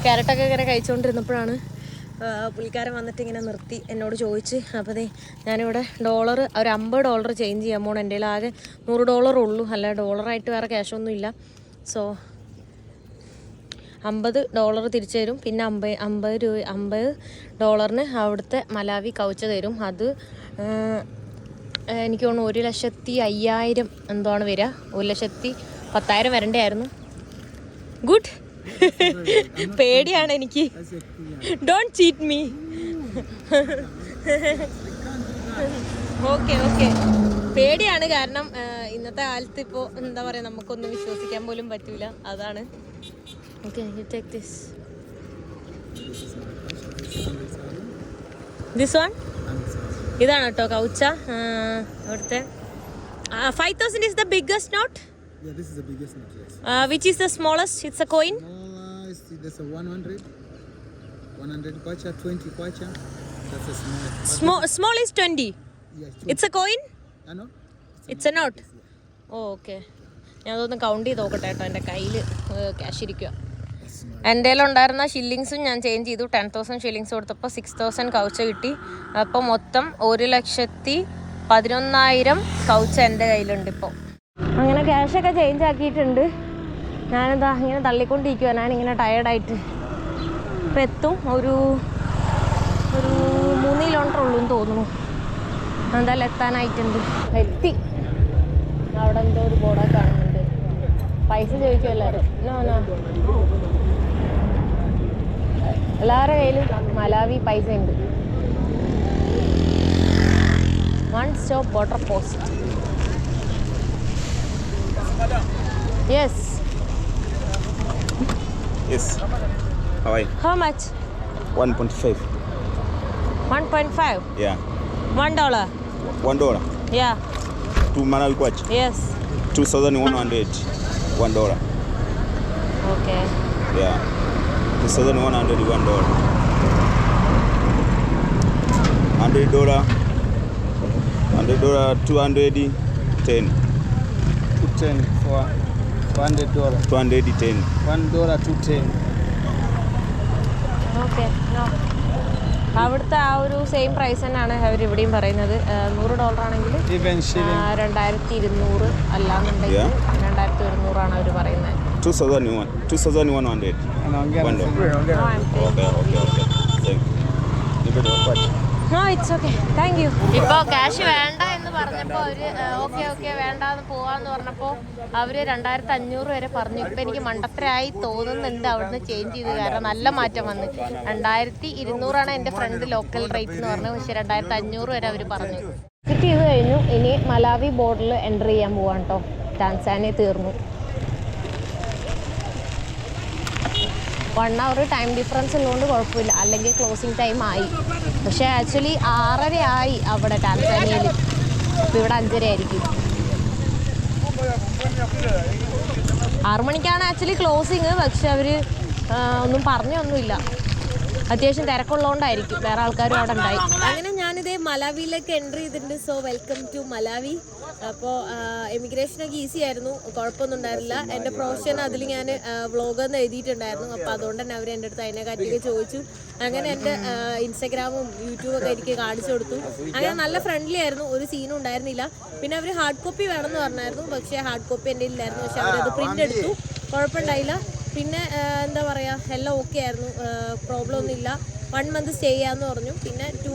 Speaker 1: ക്യാരറ്റൊക്കെ ഇങ്ങനെ കഴിച്ചുകൊണ്ടിരുന്നപ്പോഴാണ് പുള്ളിക്കാരൻ വന്നിട്ട് ഇങ്ങനെ നിർത്തി എന്നോട് ചോദിച്ച്. അപ്പോൾ ദേ ഞാനിവിടെ ഡോളർ ഒരു $50 ചേഞ്ച് ചെയ്യാൻ പോകണം. എൻ്റെ കയ്യിൽ ആകെ $100 ഉള്ളൂ. അല്ല, ഡോളറായിട്ട് വേറെ ക്യാഷൊന്നും ഇല്ല. സോ $50 തിരിച്ചു തരും. പിന്നെ $50 അവിടുത്തെ മലാവി കൗച്ച തരും. അത് എനിക്ക് തോന്നുന്നു 1,05,000 എന്തോ ആണ് വരിക. 1,10,000 വരണ്ടായിരുന്നു. ഗുഡ്. പേടിയാണ് എനിക്ക്. Don't cheat me. ഓക്കെ പേടിയാണ്. കാരണം ഇന്നത്തെ കാലത്ത് ഇപ്പോൾ എന്താ പറയുക, നമുക്കൊന്നും വിശ്വസിക്കാൻ പോലും പറ്റൂല. അതാണ്. Okay, you take this. This one? ഇതാണ് കേട്ടോ കൗച്ച. അവിടുത്തെ 5,000 is the biggest note?
Speaker 2: Yeah, this is the biggest note, yes.
Speaker 1: Which is the smallest? It's a coin?
Speaker 2: There's a 100 kwacha, 20 kwacha. That's a small.
Speaker 1: Small is 20?
Speaker 2: Yes.
Speaker 1: 20. It's a coin?
Speaker 2: No.
Speaker 1: It's a note? Yeah. Oh, okay. ഞാൻ അതൊന്ന് count ചെയ്ത് നോക്കട്ടെ കേട്ടോ. എൻ്റെ കയ്യിൽ cash ഇരിക്കുക. എൻ്റെ ഉണ്ടായിരുന്ന ഷില്ലിങ്സും ഞാൻ ചേഞ്ച് ചെയ്തു. 10,000 ഷില്ലിങ്സ് കൊടുത്തപ്പോൾ 6,000 കൗച്ച് കിട്ടി. അപ്പോൾ മൊത്തം 1,11,000 കൗച്ച് എൻ്റെ കയ്യിലുണ്ട് ഇപ്പോൾ. അങ്ങനെ ക്യാഷൊക്കെ ചേഞ്ച് ആക്കിയിട്ടുണ്ട്. ഞാനെന്താ ഇങ്ങനെ തള്ളിക്കൊണ്ടിരിക്കുക, ഞാനിങ്ങനെ ടയേർഡായിട്ട്. ഇപ്പം എത്തും, ഒരു 3 കിലോമീറ്റർ ഉള്ളൂ എന്ന് തോന്നുന്നു. എന്തായാലും എത്താനായിട്ടുണ്ട്. എത്തി. അവിടെ എന്തോ ഒരു ബോർഡൊക്കെ കാണുന്നുണ്ട്. പൈസ ചോദിക്കും എല്ലാവരും. എല്ലാവരുടെ കയ്യിലും മലാവി പൈസ ഉണ്ട്. 1 stop border post. Yes.
Speaker 3: How are you?
Speaker 1: How much?
Speaker 3: 1.5.
Speaker 1: 1.5.
Speaker 3: Yeah.
Speaker 1: $1.
Speaker 3: $1.
Speaker 1: Yeah.
Speaker 3: 2 Malawi kwacha.
Speaker 1: Yes.
Speaker 3: 2,100. $1.
Speaker 1: Okay.
Speaker 3: Yeah. 2,100. $1. $100. $210.
Speaker 2: 210 for $100.
Speaker 3: 210.
Speaker 2: $1 210.
Speaker 1: Okay. അവിടുത്തെ ആ ഒരു സെയിം പ്രൈസ് തന്നെയാണ് അവർ ഇവിടെയും പറയുന്നത്. $100 ആണെങ്കിൽ
Speaker 2: Even shilling.
Speaker 1: 2,200, അല്ലാന്നുണ്ടെങ്കിൽ 2,100 അവർ പറയുന്നത്.
Speaker 3: 2,100.
Speaker 2: And I'm getting
Speaker 3: $1. Okay. Thank you.
Speaker 1: No, it's okay. Thank you. ഇപ്പോൾ ക്യാഷ് വേണ്ട എന്ന് പറഞ്ഞപ്പോൾ അവർ ഓക്കെ വേണ്ടാന്ന് പോവാന്ന് പറഞ്ഞപ്പോൾ അവർ 2,500 വരെ പറഞ്ഞു. ഇപ്പം എനിക്ക് മണ്ടത്തരായി തോന്നുന്നുണ്ട് അവിടുന്ന് ചേഞ്ച് ചെയ്ത്, കാരണം നല്ല മാറ്റം വന്ന്. 2,200 എൻ്റെ ഫ്രണ്ട് ലോക്കൽ റേറ്റ് എന്ന് പറഞ്ഞു, പക്ഷേ 2,500 വരെ അവർ പറഞ്ഞു. വിസിറ്റ് ചെയ്ത് കഴിഞ്ഞു. ഇനി മലാവി ബോർഡറിൽ എൻ്റർ ചെയ്യാൻ പോവാണ് കേട്ടോ. ടാൻസാനിയ തീർന്നു. 1 hour ടൈം ഡിഫറൻസ് ഉള്ളതുകൊണ്ട് കുഴപ്പമില്ല, അല്ലെങ്കിൽ ക്ലോസിങ് ടൈം ആയി. പക്ഷേ ആക്ച്വലി 6:30 ആയി അവിടെ ടാൻസാനിയയിൽ. ഇപ്പോൾ ഇവിടെ 5:30 ആയിരിക്കും. 6 മണിക്കാണ് ആക്ച്വലി ക്ലോസിങ്. പക്ഷെ അവർ ഒന്നും പറഞ്ഞൊന്നുമില്ല. അത്യാവശ്യം തിരക്കുള്ളതുകൊണ്ടായിരിക്കും, വേറെ ആൾക്കാരും അവിടെ ഉണ്ടായി. അങ്ങനെ ഞാനിതേ മലാവിയിലേക്ക് എൻട്രി ചെയ്തിട്ടുണ്ട്. So welcome to Malawi. അപ്പോൾ എമിഗ്രേഷനൊക്കെ ഈസി ആയിരുന്നു, കുഴപ്പമൊന്നും ഉണ്ടായിരുന്നില്ല. എൻ്റെ പ്രൊഫഷൻ അതിൽ ഞാൻ വ്ളോഗെന്ന് എഴുതിയിട്ടുണ്ടായിരുന്നു. അപ്പോൾ അതുകൊണ്ട് തന്നെ അവർ എൻ്റെ അടുത്ത് അതിനെക്കാട്ടിയൊക്കെ ചോദിച്ചു. അങ്ങനെ എൻ്റെ ഇൻസ്റ്റഗ്രാമും യൂട്യൂബൊക്കെ എനിക്ക് കാണിച്ചു കൊടുത്തു. അങ്ങനെ നല്ല ഫ്രണ്ട്ലി ആയിരുന്നു, ഒരു സീനും ഉണ്ടായിരുന്നില്ല. പിന്നെ അവർ ഹാർഡ് കോപ്പി വേണമെന്ന് പറഞ്ഞായിരുന്നു, പക്ഷേ ഹാർഡ് കോപ്പി എൻ്റെ ഇല്ലായിരുന്നു. പക്ഷെ അവരത് പ്രിൻ്റ് എടുത്തു, കുഴപ്പമുണ്ടായില്ല. പിന്നെ എന്താ പറയുക, എല്ലാം ഓക്കെ ആയിരുന്നു, പ്രോബ്ലം ഒന്നുമില്ല. 1 month സ്റ്റേ ചെയ്യാമെന്ന് പറഞ്ഞു. പിന്നെ 2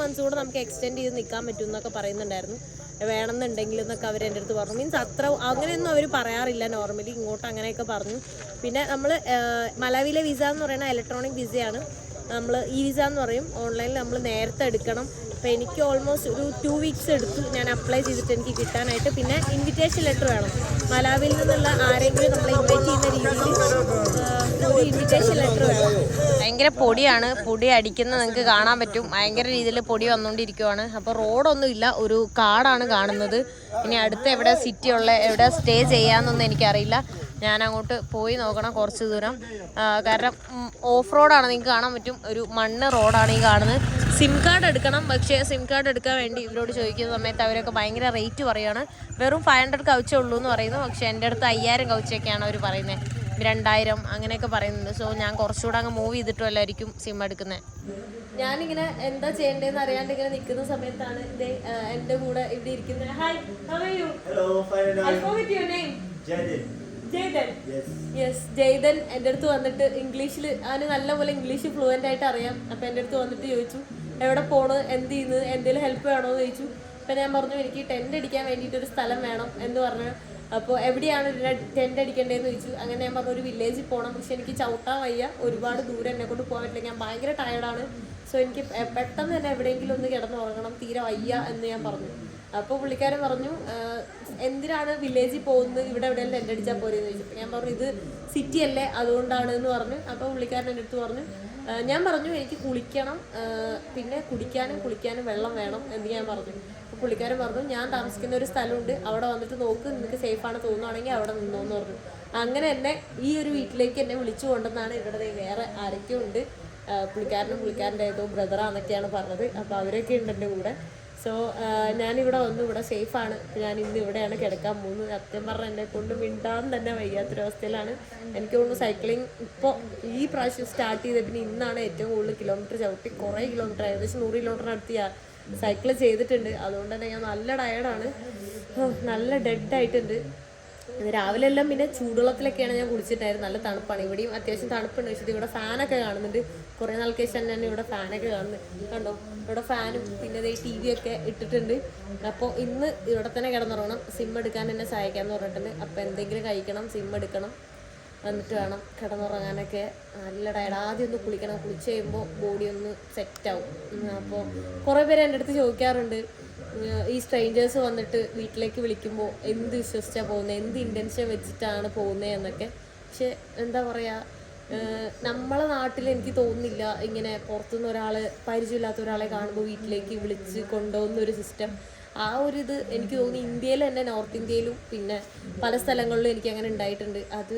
Speaker 1: months കൂടെ നമുക്ക് എക്സ്റ്റെൻഡ് ചെയ്ത് നിൽക്കാൻ പറ്റും എന്നൊക്കെ പറയുന്നുണ്ടായിരുന്നു, വേണമെന്നുണ്ടെങ്കിൽ എന്നൊക്കെ അവർ എൻ്റെ അടുത്ത് പറഞ്ഞു. മീൻസ് അത്ര അങ്ങനെയൊന്നും അവർ പറയാറില്ല നോർമലി, ഇങ്ങോട്ട് അങ്ങനെയൊക്കെ പറഞ്ഞു. പിന്നെ നമ്മൾ മലാവിയിലെ വിസ എന്ന് പറയുന്നത് ഇലക്ട്രോണിക് വിസയാണ്. നമ്മൾ ഈ വിസ എന്ന് പറയും, ഓൺലൈനിൽ നമ്മൾ നേരത്തെ എടുക്കണം. അപ്പോൾ എനിക്ക് ഓൾമോസ്റ്റ് ഒരു 2 weeks എടുത്തു ഞാൻ അപ്ലൈ ചെയ്തിട്ട് എനിക്ക് കിട്ടാനായിട്ട്. പിന്നെ ഇൻവിറ്റേഷൻ ലെറ്റർ വേണം, മലാവിയിൽ നിന്നുള്ള ആരെങ്കിലും നമ്മളെ ഇൻവൈറ്റ് ചെയ്യുന്ന രീതിയിൽ ഒരു ഇൻവിറ്റേഷൻ ലെറ്റർ വേണം. ഭയങ്കര പൊടിയാണ്, പൊടി അടിക്കുന്നത് നിങ്ങൾക്ക് കാണാൻ പറ്റും. ഭയങ്കര രീതിയിൽ പൊടി വന്നുകൊണ്ടിരിക്കുവാണ്. അപ്പോൾ റോഡൊന്നും ഇല്ല, ഒരു കാടാണ് കാണുന്നത്. ഇനി അടുത്ത് എവിടെ സിറ്റി ഉള്ള, എവിടെ സ്റ്റേ ചെയ്യാമെന്നൊന്നും എനിക്കറിയില്ല. ഞാൻ അങ്ങോട്ട് പോയി നോക്കണം കുറച്ച് ദൂരം. കാരണം ഓഫ് റോഡാണ്, നിങ്ങൾക്ക് കാണാൻ പറ്റും, ഒരു മണ്ണ് റോഡാണ് ഈ കാണുന്നത്. സിം കാർഡ് എടുക്കണം, പക്ഷേ സിം കാർഡ് എടുക്കാൻ വേണ്ടി ഇവരോട് ചോദിക്കുന്ന സമയത്ത് അവരൊക്കെ ഭയങ്കര റേറ്റ് പറയുകയാണ്. വെറും 500 കൗച്ചേ ഉള്ളൂ എന്ന് പറയുന്നു. പക്ഷേ എൻ്റെ അടുത്ത് 5,000 കൗച്ചൊക്കെയാണ് അവർ പറയുന്നത്, 2,000 അങ്ങനെയൊക്കെ പറയുന്നുണ്ട്. സോ ഞാൻ കുറച്ചുകൂടെ അങ്ങ് മൂവ് ചെയ്തിട്ടുമല്ലായിരിക്കും സിം എടുക്കുന്നത്. ഞാനിങ്ങനെ എന്താ ചെയ്യേണ്ടതെന്ന് അറിയാണ്ട് ഇങ്ങനെ നിൽക്കുന്ന സമയത്താണ് ഇതേ എൻ്റെ കൂടെ ഇവിടെ ഇരിക്കുന്നത്. Hi, how are you? Hello, fine. I forgot your name. Jayden. Yes, Jayden എൻ്റെ അടുത്ത് വന്നിട്ട് ഇംഗ്ലീഷിൽ, അവന് നല്ലപോലെ ഇംഗ്ലീഷ് ഫ്ലുവൻ്റ് ആയിട്ട് അറിയാം. അപ്പോൾ എൻ്റെ അടുത്ത് വന്നിട്ട് ചോദിച്ചു എവിടെ പോണ്, എന്ത് ചെയ്യുന്നത്, എന്തെങ്കിലും ഹെൽപ്പ് വേണോ എന്ന് ചോദിച്ചു. അപ്പം ഞാൻ പറഞ്ഞു എനിക്ക് ടെൻ്റ് അടിക്കാൻ വേണ്ടിയിട്ടൊരു സ്ഥലം വേണം എന്ന് പറഞ്ഞു. അപ്പോൾ എവിടെയാണ് ടെൻ്റ് അടിക്കേണ്ടതെന്ന് ചോദിച്ചു. അങ്ങനെ ഞാൻ പറഞ്ഞു ഒരു വില്ലേജിൽ പോകണം, പക്ഷെ എനിക്ക് ചവിട്ടാൻ വയ്യ, ഒരുപാട് ദൂരം എന്നെ കൊണ്ട് പോകാൻ പറ്റില്ല, ഞാൻ ഭയങ്കര ടയർഡാണ്. സോ എനിക്ക് പെട്ടെന്ന് തന്നെ എവിടെയെങ്കിലും ഒന്ന് കിടന്നുറങ്ങണം, തീരെ വയ്യ എന്ന് ഞാൻ പറഞ്ഞു. അപ്പോൾ പുള്ളിക്കാരൻ പറഞ്ഞു എന്തിനാണ് വില്ലേജിൽ പോകുന്നത്, ഇവിടെ എവിടെയെങ്കിലും ടെൻ്റ് അടിച്ചാൽ പോരെയെന്ന് ചോദിച്ചു. അപ്പോൾ ഞാൻ പറഞ്ഞു ഇത് സിറ്റി അല്ലേ അതുകൊണ്ടാണ് എന്ന് പറഞ്ഞു. അപ്പോൾ പുള്ളിക്കാരൻ എൻ്റെ അടുത്ത് പറഞ്ഞു, ഞാൻ പറഞ്ഞു എനിക്ക് കുളിക്കണം, പിന്നെ കുളിക്കാനും വെള്ളം വേണം എന്ന് ഞാൻ പറഞ്ഞു. അപ്പോൾ പുള്ളിക്കാരൻ പറഞ്ഞു ഞാൻ താമസിക്കുന്ന ഒരു സ്ഥലമുണ്ട്, അവിടെ വന്നിട്ട് നോക്ക്, നിനക്ക് സേഫാണ് തോന്നുവാണെങ്കിൽ അവിടെ നിന്നോന്ന് പറഞ്ഞു. അങ്ങനെ എന്നെ ഈ ഒരു വീട്ടിലേക്ക് എന്നെ വിളിച്ചു കൊണ്ടെന്നാണ്. ഇവിടെ വേറെ ആരൊക്കെയോ ഉണ്ട്, പുള്ളിക്കാരൻ്റെ ഏതോ ബ്രദറാന്നൊക്കെയാണ് പറഞ്ഞത്. അപ്പോൾ അവരൊക്കെ ഉണ്ട് എൻ്റെ കൂടെ. സോ ഞാനിവിടെ വന്നു, ഇവിടെ സേഫാണ്. ഞാൻ ഇന്ന് ഇവിടെയാണ് കിടക്കാൻ പോകുന്നത്. സത്യം പറഞ്ഞാൽ എന്നെ കൊണ്ട് മിണ്ടാൻ തന്നെ വയ്യാത്തൊരവസ്ഥയിലാണ്. എനിക്ക് തോന്നുന്നു സൈക്ലിംഗ് ഇപ്പോൾ ഈ പ്രാവശ്യം സ്റ്റാർട്ട് ചെയ്ത പിന്നെ ഇന്നാണ് ഏറ്റവും കൂടുതൽ കിലോമീറ്റർ ചവിട്ടി. കുറേ കിലോമീറ്റർ, ഏകദേശം 100 കിലോമീറ്ററിനടുത്ത് സൈക്കിൾ ചെയ്തിട്ടുണ്ട്. അതുകൊണ്ട് തന്നെ ഞാൻ നല്ല ടയർഡാണ്, നല്ല ഡെഡായിട്ടുണ്ട്. രാവിലെ എല്ലാം പിന്നെ ചൂടുവെള്ളത്തിലൊക്കെയാണ് ഞാൻ കുളിച്ചിട്ടായിരുന്നു. നല്ല തണുപ്പാണ്, ഇവിടെയും അത്യാവശ്യം തണുപ്പുണ്ട്. പക്ഷേ ഇവിടെ ഫാനൊക്കെ കാണുന്നുണ്ട്. കുറേ നാൾക്ക് ശേഷം ഞാൻ ഇവിടെ ഫാനൊക്കെ കാണുന്നത് കണ്ടോ. ഇവിടെ ഫാനും പിന്നെ TV ഒക്കെ ഇട്ടിട്ടുണ്ട്. അപ്പോൾ ഇന്ന് ഇവിടെ തന്നെ കിടന്നുറങ്ങണം. സിം എടുക്കാൻ എന്നെ സഹായിക്കാമെന്ന് പറഞ്ഞിട്ടുണ്ട്. അപ്പോൾ എന്തെങ്കിലും കഴിക്കണം, സിം എടുക്കണം, എന്നിട്ട് വേണം കിടന്നുറങ്ങാനൊക്കെ. നല്ല ടയർഡ്. ആദ്യം ഒന്ന് കുളിക്കണം, കുളിച്ച് കഴിയുമ്പോൾ ബോഡി ഒന്ന് സെറ്റാവും. അപ്പോൾ കുറേ പേര് എൻ്റെ അടുത്ത് ചോദിക്കാറുണ്ട്, ഈ സ്ട്രേഞ്ചേഴ്സ് വന്നിട്ട് വീട്ടിലേക്ക് വിളിക്കുമ്പോൾ എന്ത് വിശ്വസിച്ചാണ് പോകുന്നത്, എന്ത് ഇൻറ്റൻഷൻ വെച്ചിട്ടാണ് പോകുന്നത് എന്നൊക്കെ. പക്ഷെ എന്താ പറയുക, നമ്മളെ നാട്ടിൽ എനിക്ക് തോന്നുന്നില്ല ഇങ്ങനെ പുറത്തുനിന്ന് ഒരാൾ, പരിചയമില്ലാത്ത ഒരാളെ കാണുമ്പോൾ വീട്ടിലേക്ക് വിളിച്ച് കൊണ്ടുപോകുന്നൊരു സിസ്റ്റം. ആ ഒരു ഇത് എനിക്ക് തോന്നി ഇന്ത്യയിൽ തന്നെ, നോർത്ത് ഇന്ത്യയിലും പിന്നെ പല സ്ഥലങ്ങളിലും എനിക്ക് അങ്ങനെ ഉണ്ടായിട്ടുണ്ട്. അത്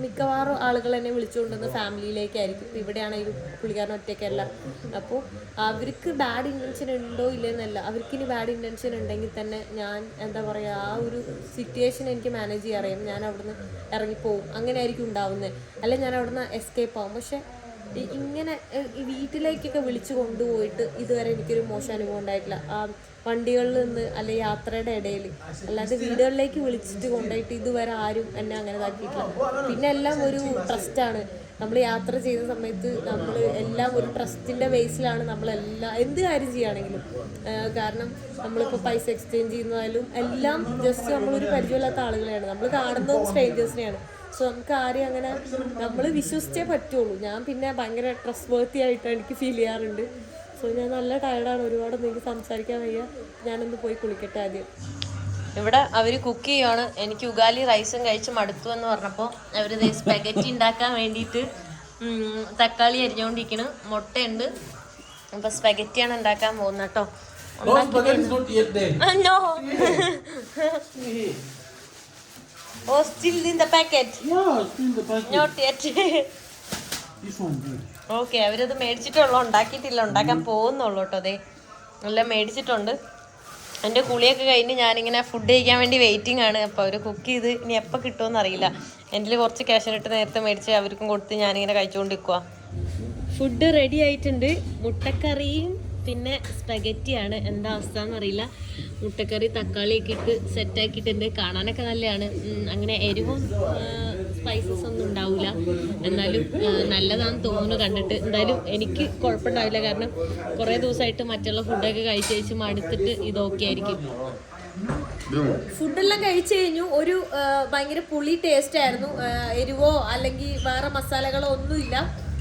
Speaker 1: മിക്കവാറും ആളുകൾ എന്നെ വിളിച്ചുകൊണ്ടുവന്ന ഫാമിലിയിലേക്കായിരിക്കും. ഇപ്പോൾ ഇവിടെയാണെങ്കിലും പുള്ളിക്കാരൻ ഒറ്റയ്ക്കല്ല. അപ്പോൾ അവർക്ക് ബാഡ് ഇൻറ്റൻഷൻ ഉണ്ടോ ഇല്ലെന്നല്ല, അവർക്കിനി ബാഡ് ഇൻറ്റൻഷൻ ഉണ്ടെങ്കിൽ തന്നെ ഞാൻ എന്താ പറയുക, ആ ഒരു സിറ്റുവേഷൻ എനിക്ക് മാനേജ് ചെയ്യാറിയാം. ഞാൻ അവിടുന്ന് ഇറങ്ങിപ്പോവും, അങ്ങനെ ആയിരിക്കും ഉണ്ടാവുന്നത്. അല്ലെങ്കിൽ ഞാൻ അവിടുന്ന് എസ്കേപ്പ് ആവും. പക്ഷേ ഇങ്ങനെ വീട്ടിലേക്കൊക്കെ വിളിച്ച് കൊണ്ടുപോയിട്ട് ഇതുവരെ എനിക്കൊരു മോശം അനുഭവം ഉണ്ടായിട്ടില്ല. വണ്ടികളിൽ നിന്ന് അല്ലെ യാത്രയുടെ ഇടയിൽ, അല്ലാതെ വീടുകളിലേക്ക് വിളിച്ചിട്ട് കൊണ്ടുപോയിട്ട് ഇതുവരെ ആരും എന്നെ അങ്ങനെ ഇതാക്കിയിട്ടില്ല. പിന്നെ എല്ലാം ഒരു ട്രസ്റ്റാണ്. നമ്മൾ യാത്ര ചെയ്യുന്ന സമയത്ത് നമ്മൾ എല്ലാം ഒരു ട്രസ്റ്റിൻ്റെ ബേസിലാണ് നമ്മളെല്ലാം എന്ത് കാര്യം ചെയ്യുകയാണെങ്കിലും. കാരണം നമ്മളിപ്പോൾ പൈസ എക്സ്ചേഞ്ച് ചെയ്യുന്നതായാലും എല്ലാം ജസ്റ്റ് നമ്മളൊരു പരിചയമില്ലാത്ത ആളുകളെയാണ് നമ്മൾ കാണുന്നതും, സ്ട്രേഞ്ചേഴ്സിനെയാണ്. സോ നമുക്ക് ആരെയും അങ്ങനെ നമ്മൾ വിശ്വസിച്ചേ പറ്റുള്ളൂ. ഞാൻ പിന്നെ ഭയങ്കര ട്രസ്റ്റ് വർത്തി ആയിട്ട് എനിക്ക് ഫീൽ ചെയ്യാറുണ്ട്. സോ ഞാൻ നല്ല ടയർഡാണ്, ഒരുപാടൊന്നും എനിക്ക് സംസാരിക്കാൻ വയ്യ. ഞാനൊന്ന് പോയി കുളിക്കട്ടെ ആദ്യം. ഇവിടെ അവർ കുക്ക് ചെയ്യുവാണ്. എനിക്ക് ഉഗാലി റൈസും കഴിച്ച് മടുത്തു എന്ന് പറഞ്ഞപ്പോൾ അവർ സ്പെഗറ്റി ഉണ്ടാക്കാൻ വേണ്ടിയിട്ട് തക്കാളി അരിഞ്ഞുകൊണ്ടിരിക്കുന്നു. മുട്ടയുണ്ട്. അപ്പോൾ സ്പെഗറ്റിയാണ് ഉണ്ടാക്കാൻ പോകുന്നത് കേട്ടോ. Oh, still in the packet?
Speaker 2: Yeah, still in the packet.
Speaker 1: Not yet.
Speaker 2: This one, good.
Speaker 1: Okay, അവരത് മേടിച്ചിട്ടുള്ളൂ, ഉണ്ടാക്കിയിട്ടില്ല, ഉണ്ടാക്കാൻ പോകുന്നുള്ളൂ കേട്ടോ. അതെ, എല്ലാം മേടിച്ചിട്ടുണ്ട്. എൻ്റെ കുളിയൊക്കെ കഴിഞ്ഞ് ഞാനിങ്ങനെ ഫുഡ് കഴിക്കാൻ വേണ്ടി വെയിറ്റിംഗ് ആണ്. അപ്പോൾ അവർ കുക്ക് ചെയ്ത് ഇനി എപ്പോൾ കിട്ടുമെന്ന് അറിയില്ല. എൻ്റെ കുറച്ച് ക്യാഷിനിട്ട് നേരത്തെ മേടിച്ച് അവർക്കും കൊടുത്ത് ഞാനിങ്ങനെ കഴിച്ചുകൊണ്ടിരിക്കുക. ഫുഡ് റെഡി ആയിട്ടുണ്ട്. മുട്ടക്കറിയും പിന്നെ സ്പെഗറ്റിയാണ്. എന്താ അവസ്ഥ എന്നറിയില്ല. മുട്ടക്കറി തക്കാളിയൊക്കെ ഇട്ട് സെറ്റാക്കിയിട്ടുണ്ട്. കാണാനൊക്കെ നല്ലതാണ്. അങ്ങനെ എരിവും സ്പൈസസ് ഒന്നും ഉണ്ടാവില്ല, എന്നാലും നല്ലതാണെന്ന് തോന്നുന്നു കണ്ടിട്ട്. എന്തായാലും എനിക്ക് കുഴപ്പമുണ്ടാവില്ല, കാരണം കുറേ ദിവസമായിട്ട് മറ്റുള്ള ഫുഡൊക്കെ കഴിച്ച് മടുത്തിട്ട് ഇതൊക്കെ ആയിരിക്കും. ഫുഡെല്ലാം കഴിച്ചു കഴിഞ്ഞു. ഒരു ഭയങ്കര പുളി ടേസ്റ്റ് ആയിരുന്നു. എരിവോ അല്ലെങ്കിൽ വേറെ മസാലകളോ ഒന്നുമില്ല.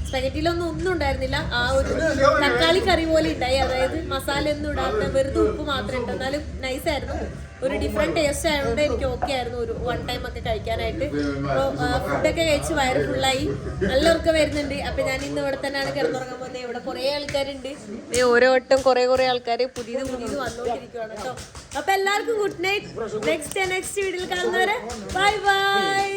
Speaker 1: സ്പെഗറ്റിയിലൊന്നും ഒന്നും ഉണ്ടായിരുന്നില്ല. ആ ഒരു തക്കാളി കറി പോലെ ഉണ്ടായി. അതായത് മസാല ഒന്നും ഇടാത്ത വെറുതെ ഉപ്പ് മാത്രമേ ഉണ്ട്. എന്നാലും നൈസായിരുന്നു. ഒരു ഡിഫറെൻറ്റ് ടേസ്റ്റ് ആയതുകൊണ്ട് എനിക്ക് ഓക്കെ ആയിരുന്നു ഒരു 1 ടൈം ഒക്കെ കഴിക്കാനായിട്ട്. അപ്പോൾ ഫുഡൊക്കെ കഴിച്ച് വയറ് ഫുള്ളായി. നല്ല ഉറക്കം വരുന്നുണ്ട്. അപ്പം ഞാൻ ഇന്ന് ഇവിടെ തന്നെയാണ് കിടന്നുറങ്ങാൻ പോകുന്നത്. ഇവിടെ കുറേ ആൾക്കാരുണ്ട്. ഓരോ വട്ടം കുറേ ആൾക്കാർ പുതിയത് വന്നുകൊണ്ടിരിക്കുകയാണ് കേട്ടോ. അപ്പം എല്ലാവർക്കും ഗുഡ് നൈറ്റ്. നെക്സ്റ്റ് വീഡിയോയിൽ കാണുന്നവരെ ബൈ ബൈ.